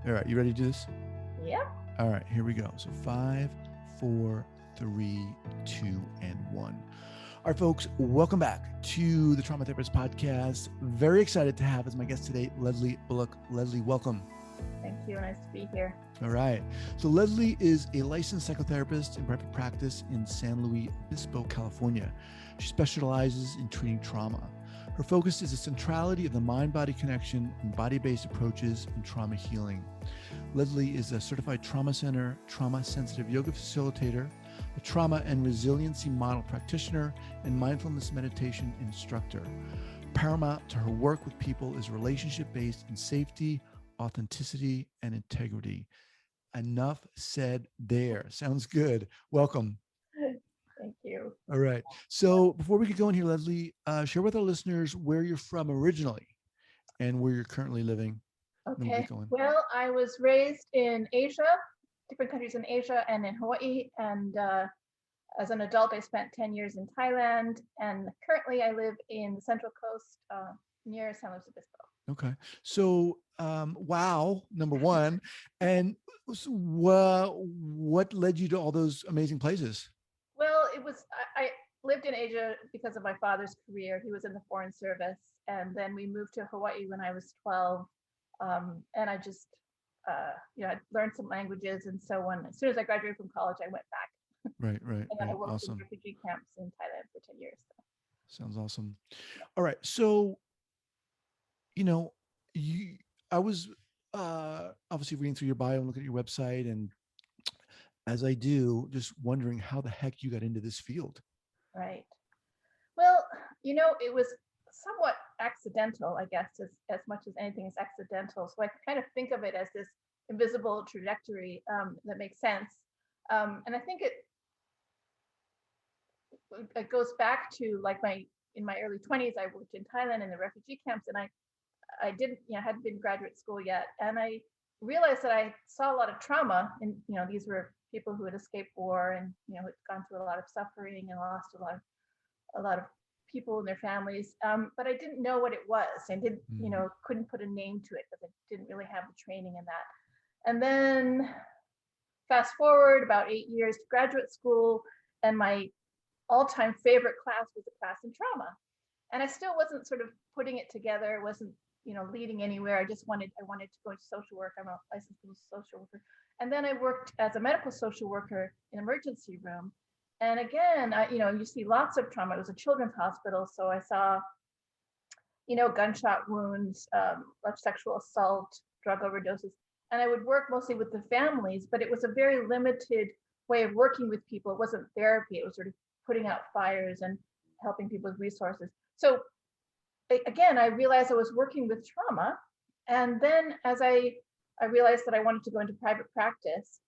All right, you ready to do this? Yep. All right, here we go. So 5, 4, 3, 2, and 1. All right, folks, welcome back to the Trauma Therapist Podcast. Very excited to have as my guest today, Leslie Bullock. Leslie, welcome. Thank you. Nice to be here. All right. So Leslie is a licensed psychotherapist in private practice in San Luis Obispo, California. She specializes in treating trauma. Her focus is the centrality of the mind-body connection and body-based approaches in trauma healing. Leslie is a certified trauma center, trauma-sensitive yoga facilitator, a trauma and resiliency model practitioner, and mindfulness meditation instructor. Paramount to her work with people is relationship-based in safety, authenticity, and integrity. Enough said there. Sounds good. Welcome. Thank you. All right. So before we get going here, Leslie, share with our listeners where you're from originally and where you're currently living. Then we'll Okay. get going. Well, I was raised in Asia, different countries in Asia and in Hawaii. And as an adult, I spent 10 years in Thailand. And currently I live in the Central Coast near San Luis Obispo. Okay. So, wow, number one. And so, what led you to all those amazing places? Well, I lived in Asia because of my father's career. He was in the Foreign Service. And then we moved to Hawaii when I was 12. And I just, I learned some languages. And so as soon as I graduated from college, I went back. Right. And then I worked in Awesome. refugee camps in Thailand for 10 years. So. Sounds awesome. All right. So, you know, you, I was obviously reading through your bio and looking at your website, and as I do, just wondering how the heck you got into this field. Right. Well, it was somewhat accidental, I guess, as much as anything is accidental. So I kind of think of it as this invisible trajectory that makes sense. And I think it goes back to like in my early 20s, I worked in Thailand in the refugee camps, and I didn't, hadn't been graduate school yet. And I realized that I saw a lot of trauma, and, these were people who had escaped war and, had gone through a lot of suffering and lost a lot of people and their families. But I didn't know what it was, and couldn't put a name to it because I didn't really have the training in that. And then fast forward about 8 years to graduate school, and my all-time favorite class was a class in trauma. And I still wasn't sort of putting it together, wasn't, leading anywhere. I wanted to go into social work. I'm a licensed social worker. And then I worked as a medical social worker in emergency room. And again, you see lots of trauma. It was a children's hospital. So I saw, gunshot wounds, sexual assault, drug overdoses. And I would work mostly with the families, but it was a very limited way of working with people. It wasn't therapy. It was sort of putting out fires and helping people with resources. So again, I realized I was working with trauma. And then as I realized that I wanted to go into private practice,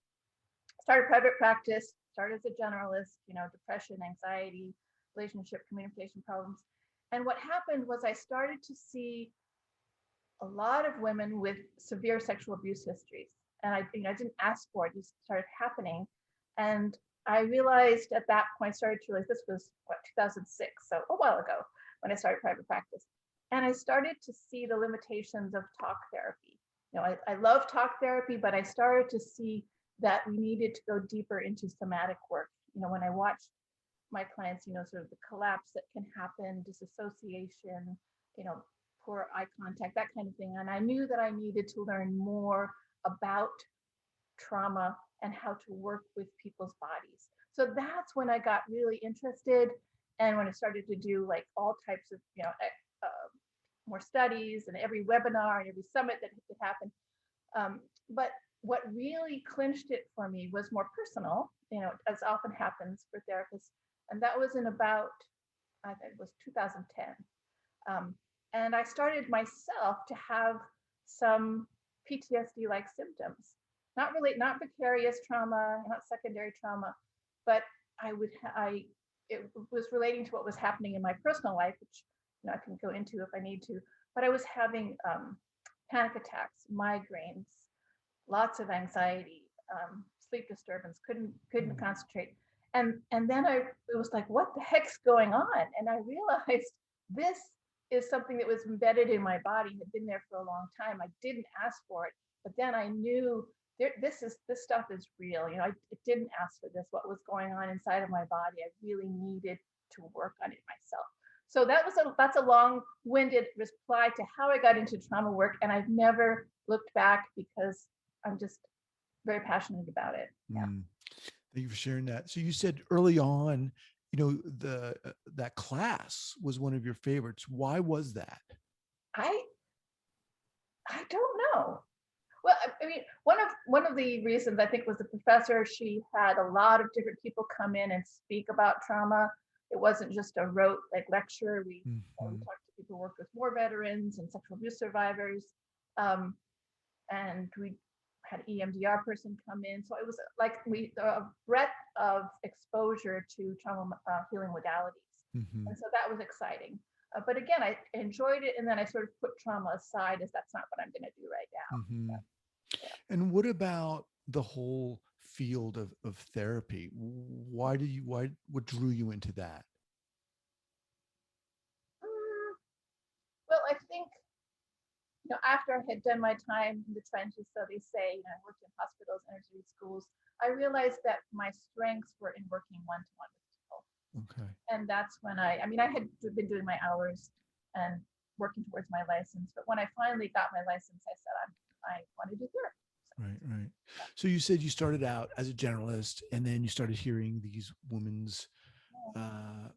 started private practice, started as a generalist, depression, anxiety, relationship, communication problems. And what happened was I started to see a lot of women with severe sexual abuse histories. And I didn't ask for it, it just started happening. And I realized at that point, I started to realize this was 2006, so a while ago when I started private practice. And I started to see the limitations of talk therapy. I love talk therapy, but I started to see that we needed to go deeper into somatic work. When I watched my clients, sort of the collapse that can happen, disassociation, poor eye contact, that kind of thing. And I knew that I needed to learn more about trauma and how to work with people's bodies. So that's when I got really interested, and when I started to do like all types of more studies and every webinar and every summit that happened. But what really clinched it for me was more personal, as often happens for therapists, and that was in about, I think it was 2010. And I started myself to have some PTSD-like symptoms. Not vicarious trauma, not secondary trauma, but it was relating to what was happening in my personal life, which I can go into if I need to. But I was having panic attacks, migraines, lots of anxiety, sleep disturbance, couldn't concentrate. And then it was like, what the heck's going on? And I realized this is something that was embedded in my body, had been there for a long time. I didn't ask for it. But then I knew this stuff is real. You know, I didn't ask for this. What was going on inside of my body? I really needed to work on it myself. So that's a long-winded reply to how I got into trauma work, and I've never looked back because I'm just very passionate about it. Yeah. Thank you for sharing that. So you said early on, you know, that class was one of your favorites. Why was that? I I don't know. Well, I mean, one of the reasons I think was the professor. She had a lot of different people come in and speak about trauma. It wasn't just a rote like lecture. We talked to people who worked with war veterans and sexual abuse survivors, um, and we had EMDR person come in. So it was like a breadth of exposure to trauma healing modalities, and so that was exciting. But again, I enjoyed it, and then I sort of put trauma aside as that's not what I'm going to do right now. Yeah. And what about the whole field of therapy? What drew you into that? Mm, well, I think after I had done my time in the trenches, so they say, I worked in hospitals, inner city schools. I realized that my strengths were in working one-to-one with people. Okay. And that's when I had been doing my hours and working towards my license. But when I finally got my license, I said, I want to do therapy. Right. So you said you started out as a generalist, and then you started hearing these women's, uh,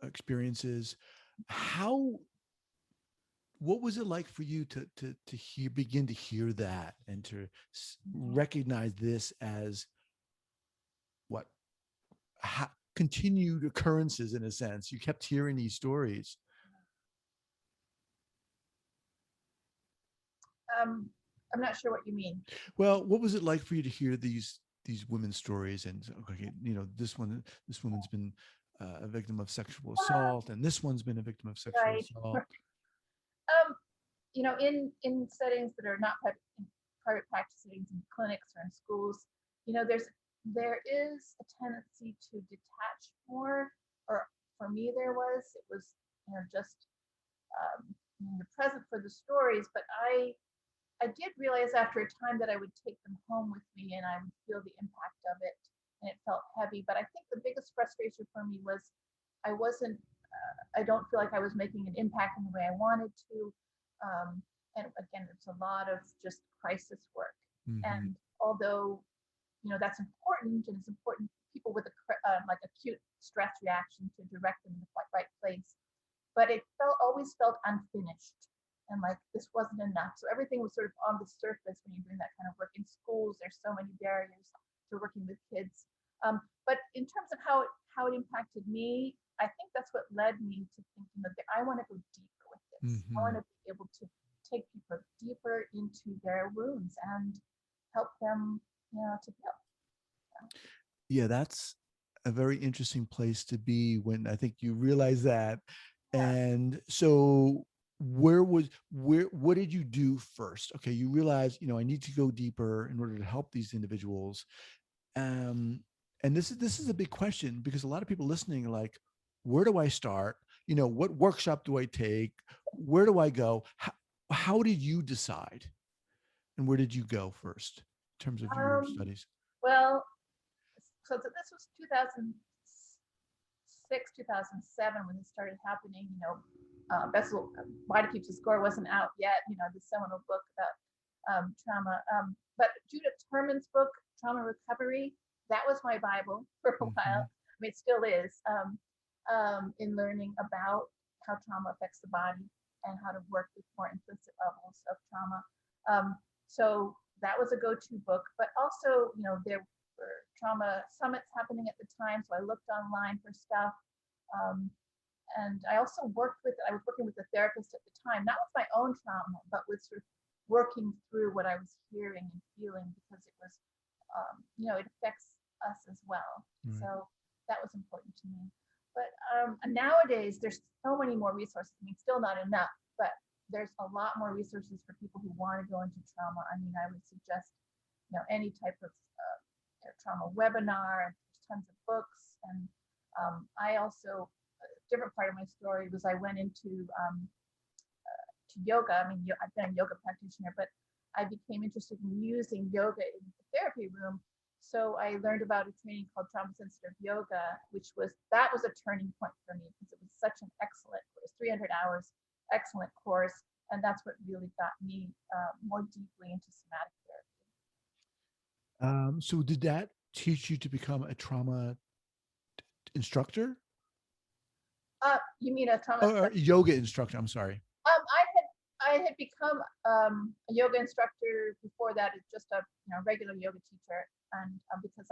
experiences. What was it like for you to begin to hear that and to recognize this as what continued occurrences in a sense? You kept hearing these stories. I'm not sure what you mean. Well, what was it like for you to hear these women's stories and okay, this woman's been a victim of sexual assault, and this one's been a victim of sexual Right. assault. In settings that are not private practice settings, in clinics or in schools, there is a tendency to detach more, or for me it was just present for the stories, but I did realize after a time that I would take them home with me and I would feel the impact of it, and it felt heavy. But I think the biggest frustration for me was I wasn't, I don't feel like I was making an impact in the way I wanted to. And again, it's a lot of just crisis work. And although, that's important, and it's important people with like acute stress reaction to direct them in the right place, but it always felt unfinished, and like this wasn't enough. So everything was sort of on the surface when you're doing that kind of work. In schools, there's so many barriers to working with kids. But in terms of how it impacted me, I think that's what led me to thinking that I want to go deeper with this. I want to be able to take people deeper into their wounds and help them, to heal. Yeah, that's a very interesting place to be when I think you realize that. Yeah. And so what did you do first? Okay, you realize, I need to go deeper in order to help these individuals. And this is a big question, because a lot of people listening are like, where do I start? What workshop do I take? Where do I go? How did you decide? And where did you go first in terms of your studies? Well, so this was 2006, 2007 when this started happening. Bessel, Why Do People Score wasn't out yet, the seminal book about trauma. But Judith Herman's book, Trauma Recovery, that was my Bible for a while. I mean, it still is, in learning about how trauma affects the body and how to work with more implicit levels of trauma. So that was a go-to book, but also, there were trauma summits happening at the time. So I looked online for stuff. And I also I was working with a therapist at the time, not with my own trauma, but with sort of working through what I was hearing and feeling, because it was, it affects us as well. So that was important to me. But nowadays, there's so many more resources. I mean, still not enough, but there's a lot more resources for people who want to go into trauma. I mean, I would suggest, any type of trauma webinar. There's tons of books. And I also, a different part of my story was I went into to yoga. I mean, I've been a yoga practitioner, but I became interested in using yoga in the therapy room. So I learned about a training called trauma sensitive yoga, that was a turning point for me because it was such an excellent course, 300 hours, excellent course. And that's what really got me more deeply into somatic therapy. So did that teach you to become a trauma instructor? You mean a trauma? Or yoga instructor? I'm sorry. I had become a yoga instructor before that, as just a regular yoga teacher, and because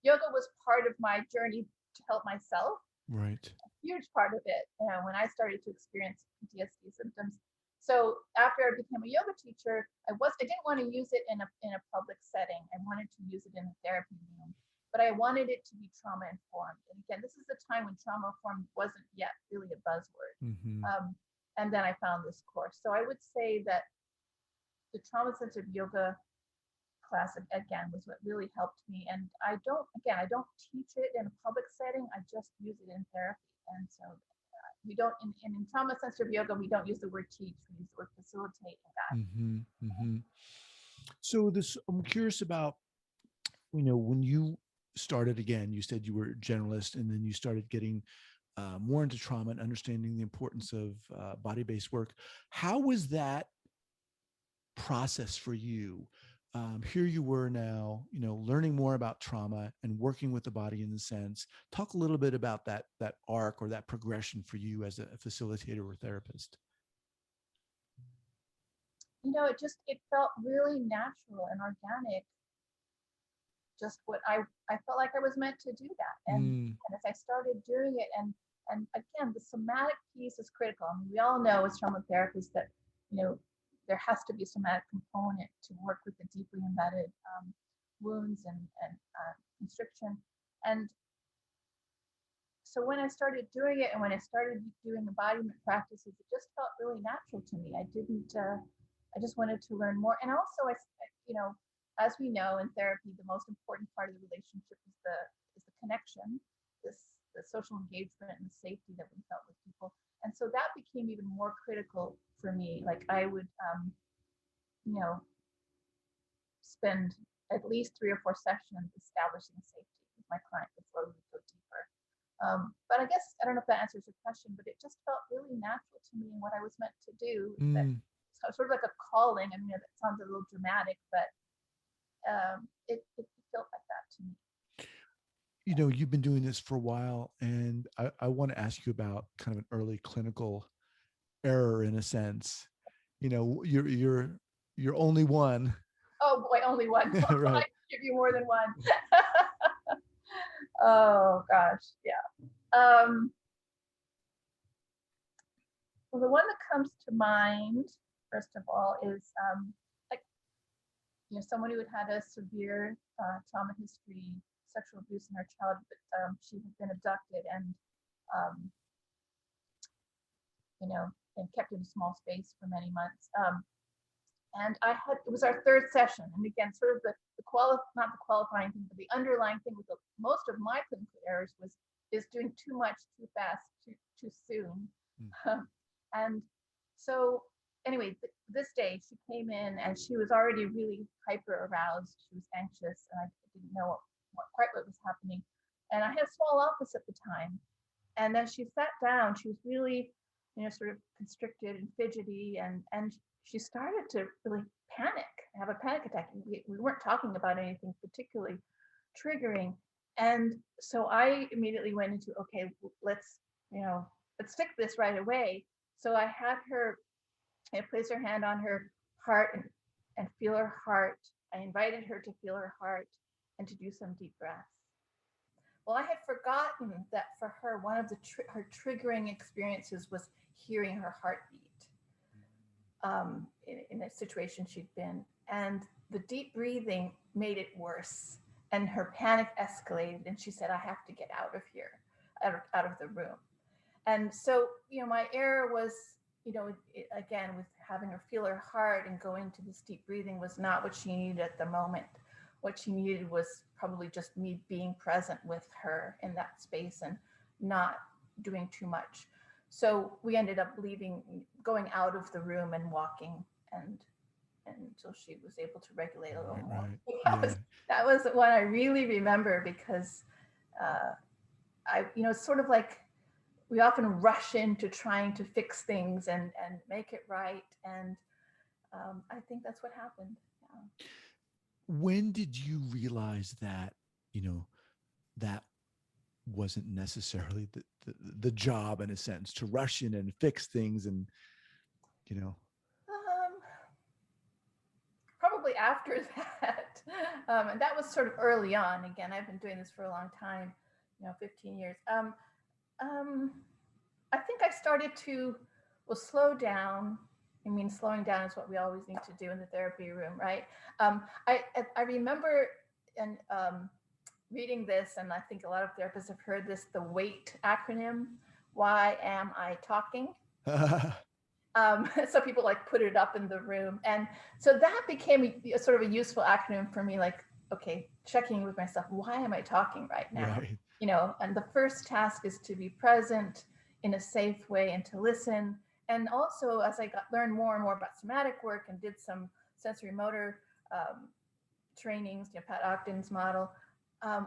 yoga was part of my journey to help myself. Right. A huge part of it. When I started to experience PTSD symptoms, so after I became a yoga teacher, I didn't want to use it in a public setting. I wanted to use it in the therapy room, but I wanted it to be trauma informed. And again, this is the time when trauma informed wasn't yet really a buzzword. Mm-hmm. And then I found this course. So I would say that the trauma sensitive yoga class again was what really helped me. And I don't teach it in a public setting. I just use it in therapy. And so we don't in trauma sensitive yoga, we don't use the word teach, we use the word facilitate in that. Mm-hmm. Mm-hmm. So I'm curious about, when you started again, you said you were a generalist and then you started getting more into trauma and understanding the importance of body-based work. How was that process for you? Here you were now, learning more about trauma and working with the body in the sense. Talk a little bit about that arc or that progression for you as a facilitator or therapist. It felt really natural and organic. Just what I felt like I was meant to do that. And as I started doing it, and again, the somatic piece is critical. I mean, we all know as trauma therapists that, there has to be a somatic component to work with the deeply embedded wounds and constriction. And so when I started doing it and when I started doing embodiment practices, it just felt really natural to me. I just wanted to learn more. And also, as we know in therapy, the most important part of the relationship is the connection, the social engagement and the safety that we felt with people. And so that became even more critical for me. Like I would, spend at least 3 or 4 sessions establishing safety with my client before we would go deeper. But I guess, I don't know if that answers your question, but it just felt really natural to me and what I was meant to do. That sort of like a calling. I mean, that sounds a little dramatic, but it felt like that to me. You've been doing this for a while, and I want to ask you about kind of an early clinical error in a sense. You're only one. Oh boy, only one. Right. I give you more than one. Oh gosh, yeah. Well, the one that comes to mind, first of all, is like someone who had a severe trauma history, sexual abuse in her childhood, but she had been abducted and and kept in a small space for many months. And it was our 3rd session. And again, sort of not the qualifying thing, but the underlying thing with most of my clinical errors is doing too much, too fast, too soon. And so anyway, this day she came in and she was already really hyper aroused. She was anxious and I didn't know quite what was happening. And I had a small office at the time. And as she sat down, she was really, sort of constricted and fidgety, and she started to really have a panic attack. We weren't talking about anything particularly triggering. And so I immediately went into, okay, let's fix this right away. So I placed her hand on her heart and feel her heart. I invited her to feel her heart and to do some deep breaths. Well, I had forgotten that for her, one of her triggering experiences was hearing her heartbeat in a situation she'd been. And the deep breathing made it worse. And her panic escalated. And she said, I have to get out of here, out of the room. And so, my error was, again, with having her feel her heart and going to this deep breathing was not what she needed at the moment. What she needed was probably just me being present with her in that space and not doing too much. So we ended up going out of the room and walking and until she was able to regulate a little more. Right. That Yeah. was, that was the one I really remember because uh, it's sort of like we often rush into trying to fix things and make it right. And I think that's what happened. Yeah. When did you realize that, you know, that wasn't necessarily the job in a sense to rush in and fix things and, you know? Um, Probably after that. And that was sort of early on. Again, I've been doing this for a long time, 15 years. Um, I think I started to, well, slow down. I mean, slowing down is what we always need to do in the therapy room, right? I remember and reading this, and I think a lot of therapists have heard this, the WAIT acronym. Why am I talking? So people like put it up in the room, and so that became a sort of a useful acronym for me. Like, okay, checking with myself, why am I talking right now? Right. And the first task is to be present in a safe way and to listen. And also, as I learned more and more about somatic work and did some sensory motor trainings, Pat Ogden's model,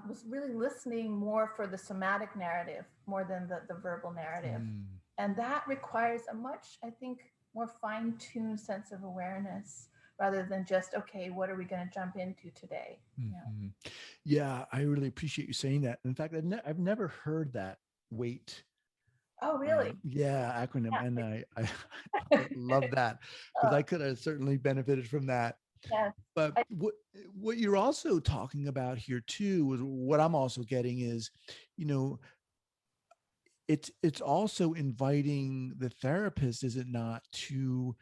was really listening more for the somatic narrative more than the verbal narrative. And that requires a much, I think, more fine-tuned sense of awareness rather than just, okay, what are we going to jump into today? Mm-hmm. Yeah, I really appreciate you saying that. In fact, I've never heard that WAIT. Oh, really? Yeah, acronym, Yeah. and I love that because I could have certainly benefited from that. Yeah. But what you're also talking about here too is what I'm also getting is, you know, it's also inviting the therapist, is it not, to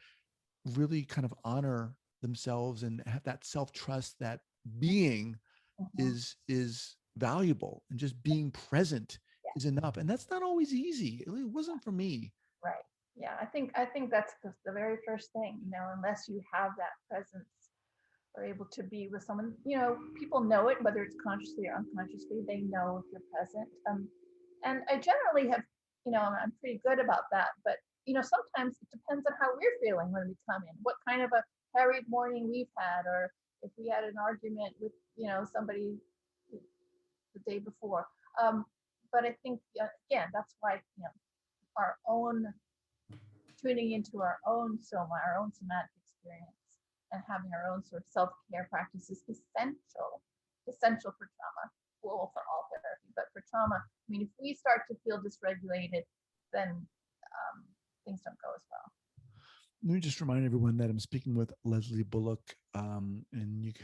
really kind of honor themselves and have that self-trust that being Mm-hmm. is valuable and just being present Yeah. is enough. And that's not always easy. It wasn't for me. Right. Yeah. I think that's the very first thing, unless you have that presence or able to be with someone, people know it, whether it's consciously or unconsciously, they know if you're present. And I generally have, I'm pretty good about that, but sometimes it depends on how we're feeling when we come in, what kind of a harried morning we've had, or if we had an argument with, somebody the day before. But I think, again, that's why, our own tuning into our own soma, our own somatic experience, and having our own sort of self-care practices essential for trauma. Well, for all therapy, but for trauma, I mean, if we start to feel dysregulated, then things don't go as well. Let me just remind everyone that I'm speaking with Leslie Bullock, and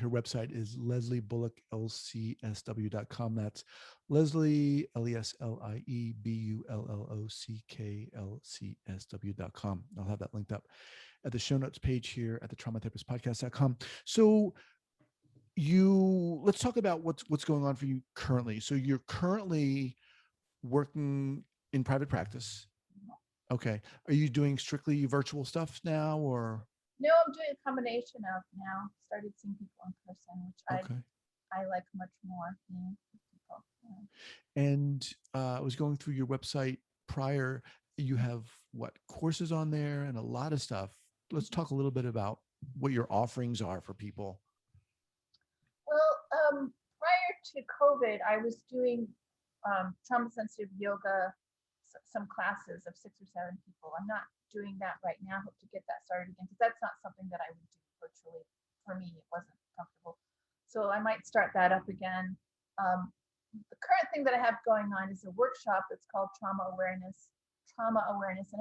her website is lesliebullocklcsw.com. That's Leslie, LeslieBullockLCSW.com. I'll have that linked up at the show notes page here at the traumatherapistpodcast.com. So let's talk about what's going on for you currently. So you're currently working in private practice. Okay. Are you doing strictly virtual stuff now, or? No, I'm doing a combination of now. Started seeing people in person, which I like much more. People. Yeah. And I was going through your website prior. You have courses on there and a lot of stuff. Let's talk a little bit about what your offerings are for people. Well, prior to COVID, I was doing trauma sensitive yoga, some classes of 6 or 7 people. I'm not doing that right now. Hope to get that started again because that's not something that I would do virtually. For me, it wasn't comfortable. So I might start that up again. The current thing that I have going on is a workshop that's called Trauma Awareness and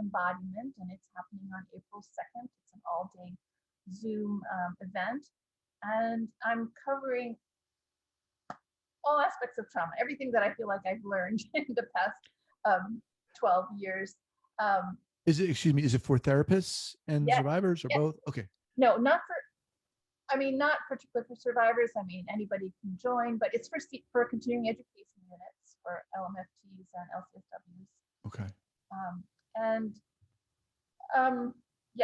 Embodiment, and it's happening on April 2nd. It's an all-day Zoom event, and I'm covering all aspects of trauma, everything that I feel like I've learned in the past 12 years. Is it for therapists and survivors or both? Okay. No, not particularly for survivors. I mean, anybody can join, but it's for continuing education units for LMFTs and LCSWs. Okay.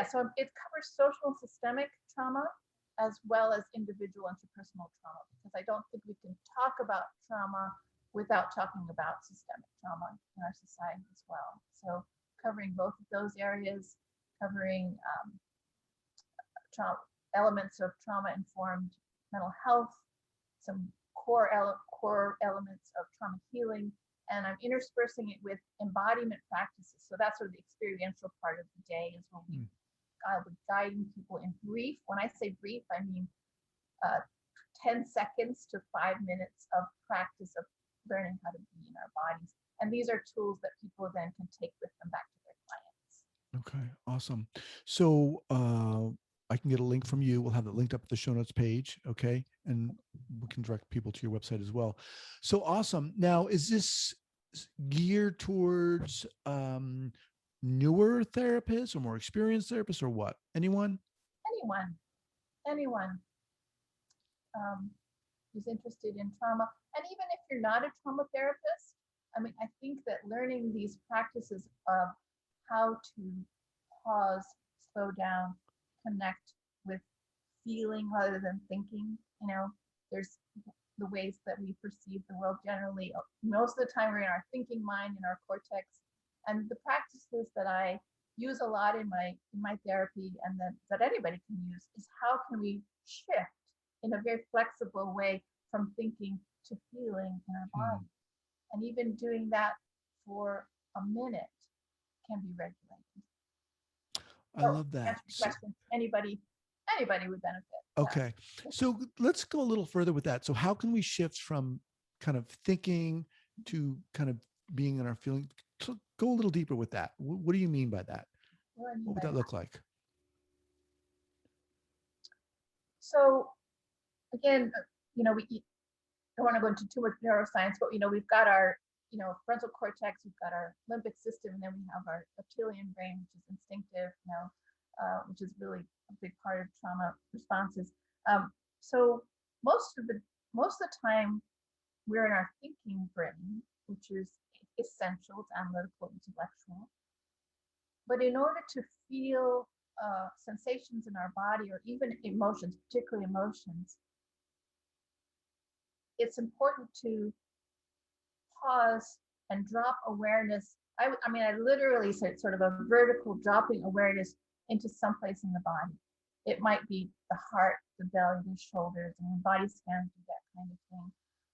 So it covers social and systemic trauma as well as individual interpersonal trauma, because I don't think we can talk about trauma without talking about systemic trauma in our society as well. So covering both of those areas, covering trauma, elements of trauma-informed mental health, some core elements of trauma healing, and I'm interspersing it with embodiment practices. So that's sort of the experiential part of the day is when we're guiding people in brief. When I say brief, I mean 10 seconds to 5 minutes of practice of learning how to be in our bodies. And these are tools that people then can take with them back to their clients. Okay, awesome. So I can get a link from you. We'll have it linked up at the show notes page. Okay. And we can direct people to your website as well. So awesome. Now, is this geared towards newer therapists or more experienced therapists or what? Anyone? Anyone who's interested in trauma. And even if you're not a trauma therapist, I mean, I think that learning these practices of how to pause, slow down, connect with feeling rather than thinking, there's the ways that we perceive the world generally. Most of the time we're in our thinking mind, in our cortex. And the practices that I use a lot in my therapy and that anybody can use is how can we shift in a very flexible way from thinking to feeling in our body. And even doing that for a minute can be regulated. I love that. Question, anybody would benefit. Okay. So let's go a little further with that. So how can we shift from kind of thinking to kind of being in our feeling? So go a little deeper with that. What do you mean by that? What would that look like? So again, we don't want to go into too much neuroscience, but we've got our frontal cortex, we've got our limbic system, and then we have our reptilian brain, which is instinctive, which is really a big part of trauma responses. So most of the time we're in our thinking brain, which is essential, it's analytical, intellectual. But in order to feel sensations in our body or even emotions, particularly emotions, it's important to pause and drop awareness. I literally said sort of a vertical dropping awareness into someplace in the body. It might be the heart, the belly, the shoulders, and body scans do that kind of thing.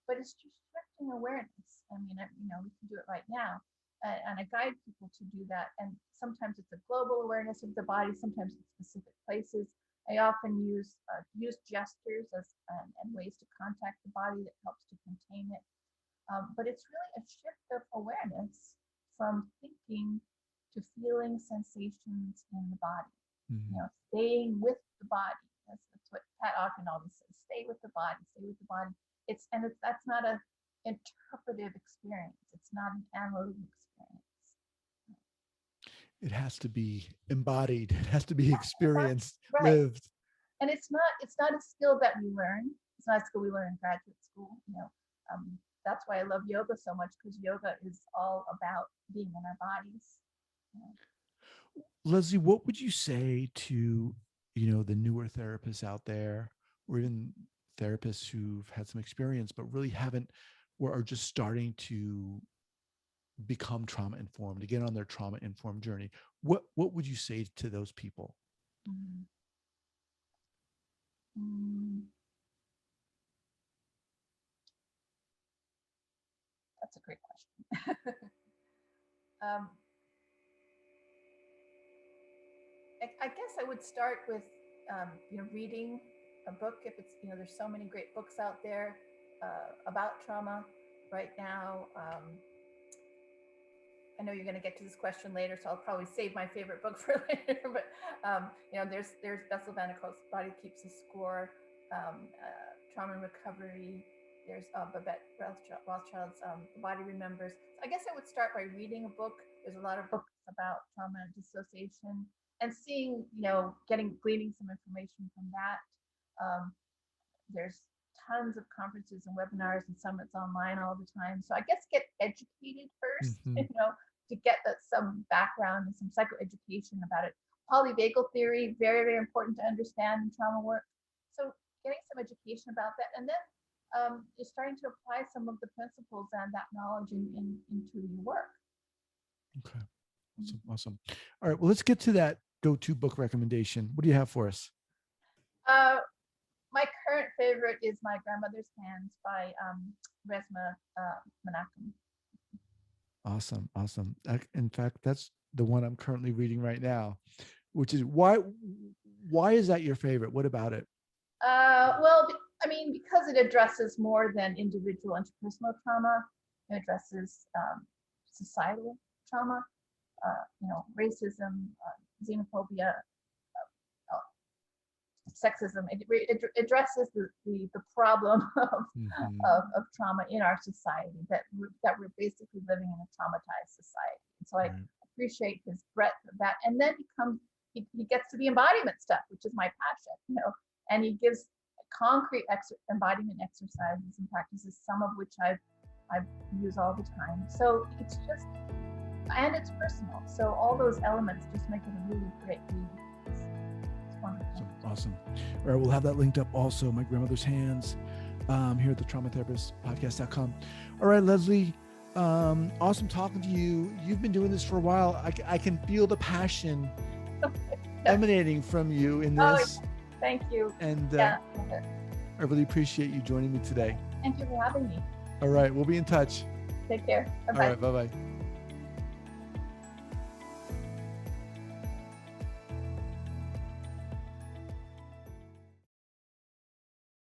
But it's just shifting awareness. We can do it right now. And I guide people to do that. And sometimes it's a global awareness of the body, sometimes it's specific places. I often use gestures and ways to contact the body that helps to contain it. But it's really a shift of awareness from thinking to feeling sensations in the body. Staying with the body. That's what Pat Ogden always says. Stay with the body. Stay with the body. That's not an interpretive experience. It's not an analytic experience. It has to be embodied. It has to be experienced, right. Lived. And it's not a skill that we learn. It's not a skill we learn in graduate school. That's why I love yoga so much, because yoga is all about being in our bodies. Leslie, what would you say to, the newer therapists out there, or even therapists who've had some experience, but really haven't, or are just starting to become trauma informed, to get on their trauma informed journey? What would you say to those people? That's a great question. I guess I would start with reading a book. If it's there's so many great books out there about trauma right now. I know you're going to get to this question later, so I'll probably save my favorite book for later. But there's Bessel van der Kolk's Body Keeps the Score, Trauma and Recovery. There's Babette Rothschild's The Body Remembers. So I guess I would start by reading a book. There's a lot of books about trauma and dissociation, and seeing, gleaning some information from that. There's tons of conferences and webinars and summits online all the time. So I guess get educated first, to get some background and some psychoeducation about it. Polyvagal theory, very, very important to understand in trauma work. So getting some education about that, and then you're starting to apply some of the principles and that knowledge into your work. Okay, awesome. All right, well, let's get to that go-to book recommendation. What do you have for us? favorite is My Grandmother's Hands by Resmaa Menakem. Awesome. Awesome. In fact, that's the one I'm currently reading right now, which is why is that your favorite? What about it? Well, I mean, because it addresses more than individual interpersonal trauma, it addresses societal trauma, racism, xenophobia, sexism. It addresses the problem of trauma in our society, that we're basically living in a traumatized society. And so I appreciate his breadth of that. And then he gets to the embodiment stuff, which is my passion, and he gives concrete embodiment exercises and practices, some of which I use all the time. So it's just, and it's personal. So all those elements just make it a really great read. It's wonderful. Awesome. All right, we'll have that linked up also, My Grandmother's Hands, here at the traumatherapistpodcast.com. All right, Leslie, awesome talking to you. You've been doing this for a while. I can feel the passion emanating from you in this. Oh, thank you. And I really appreciate you joining me today. Thank you for having me. All right, we'll be in touch. Take care. Bye-bye. All right, bye-bye.